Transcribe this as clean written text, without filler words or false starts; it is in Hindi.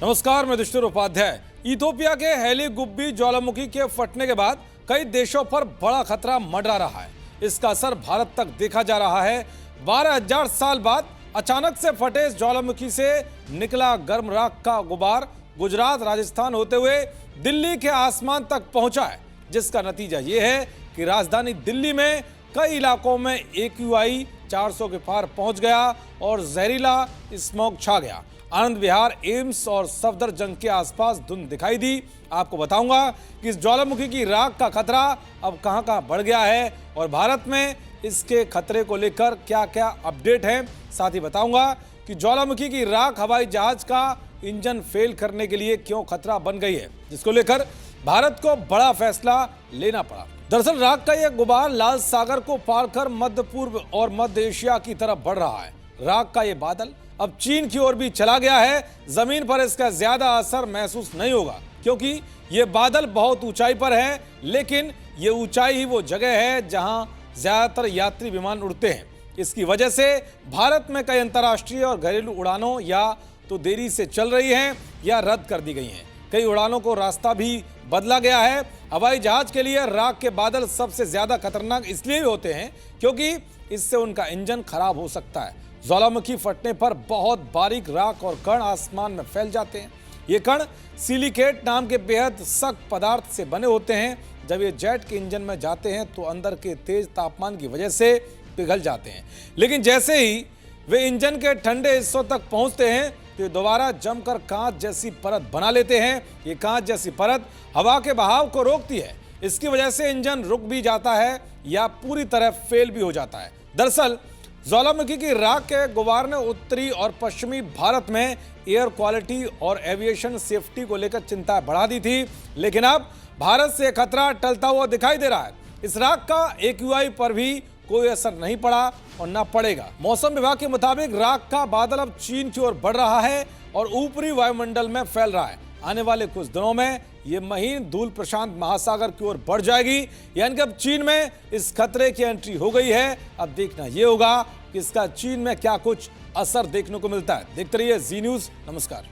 नमस्कार, मैं दुष्टर उपाध्याय। इथियोपिया के हेली गुब्बी ज्वालामुखी के फटने के बाद कई देशों पर बड़ा खतरा मंडरा रहा है। इसका असर भारत तक देखा जा रहा है। 12,000 साल बाद अचानक से फटे इस ज्वालामुखी से निकला गर्म राख का गुबार गुजरात, राजस्थान होते हुए दिल्ली के आसमान तक पहुंचा है, जिसका नतीजा यह है कि राजधानी दिल्ली में कई इलाकों में AQI 400 के पार पहुंच गया और जहरीला स्मॉग छा गया। आनंद विहार, एम्स और सफदरजंग के आसपास धुंध दिखाई दी। आपको बताऊंगा कि इस ज्वालामुखी की राख का खतरा अब कहां-कहां बढ़ गया है और भारत में इसके खतरे को लेकर क्या-क्या अपडेट है। साथ ही बताऊंगा कि ज्वालामुखी की राख हवाई जहाज का इंजन फेल करने के लिए क्यों खतरा बन गई है, जिसको लेकर भारत को बड़ा फैसला लेना पड़ा। दरअसल राख का यह गुबार लाल सागर को पार कर मध्य पूर्व और मध्य एशिया की तरफ बढ़ रहा है। राख का यह बादल अब चीन की ओर भी चला गया है। जमीन पर इसका ज्यादा असर महसूस नहीं होगा, क्योंकि यह बादल बहुत ऊंचाई पर है, लेकिन यह ऊंचाई ही वो जगह है जहां ज्यादातर यात्री विमान उड़ते हैं। इसकी वजह से भारत में कई अंतर्राष्ट्रीय और घरेलू उड़ानों या तो देरी से चल रही हैं या रद्द कर दी गई हैं। कई उड़ानों को रास्ता भी बदला गया है। हवाई जहाज के लिए राख के बादल सबसे ज्यादा खतरनाक इसलिए होते हैं क्योंकि इससे उनका इंजन खराब हो सकता है। ज्वालामुखी फटने पर बहुत बारीक राख और कण आसमान में फैल जाते हैं। ये कण सिलिकेट नाम के बेहद सख्त पदार्थ से बने होते हैं। जब ये जेट के इंजन में जाते हैं तो अंदर के तेज तापमान की वजह से पिघल जाते हैं, लेकिन जैसे ही वे इंजन के ठंडे हिस्सों तक पहुंचते हैं तो ये दोबारा जमकर कांच जैसी परत बना लेते हैं। ये कांच जैसी परत हवा के बहाव को रोकती है। इसकी वजह से इंजन रुक भी जाता है या पूरी तरह फेल भी हो जाता है। दरअसल ज्वालामुखी की राख के गुबार ने उत्तरी और पश्चिमी भारत में एयर क्वालिटी और एविएशन सेफ्टी को लेकर चिंता बढ़ा दी थी, लेकिन अब भारत से खतरा टलता हुआ दिखाई दे रहा है। इस राख का AQI पर भी कोई असर नहीं पड़ा और ना पड़ेगा। मौसम विभाग के मुताबिक राख का बादल अब चीन की ओर बढ़ रहा है और ऊपरी वायुमंडल में फैल रहा है। आने वाले कुछ दिनों में यह महीन धूल प्रशांत महासागर की ओर बढ़ जाएगी, यानी कि अब चीन में इस खतरे की एंट्री हो गई है। अब देखना यह होगा कि इसका चीन में क्या कुछ असर देखने को मिलता है। देखते रहिए जी न्यूज़। नमस्कार।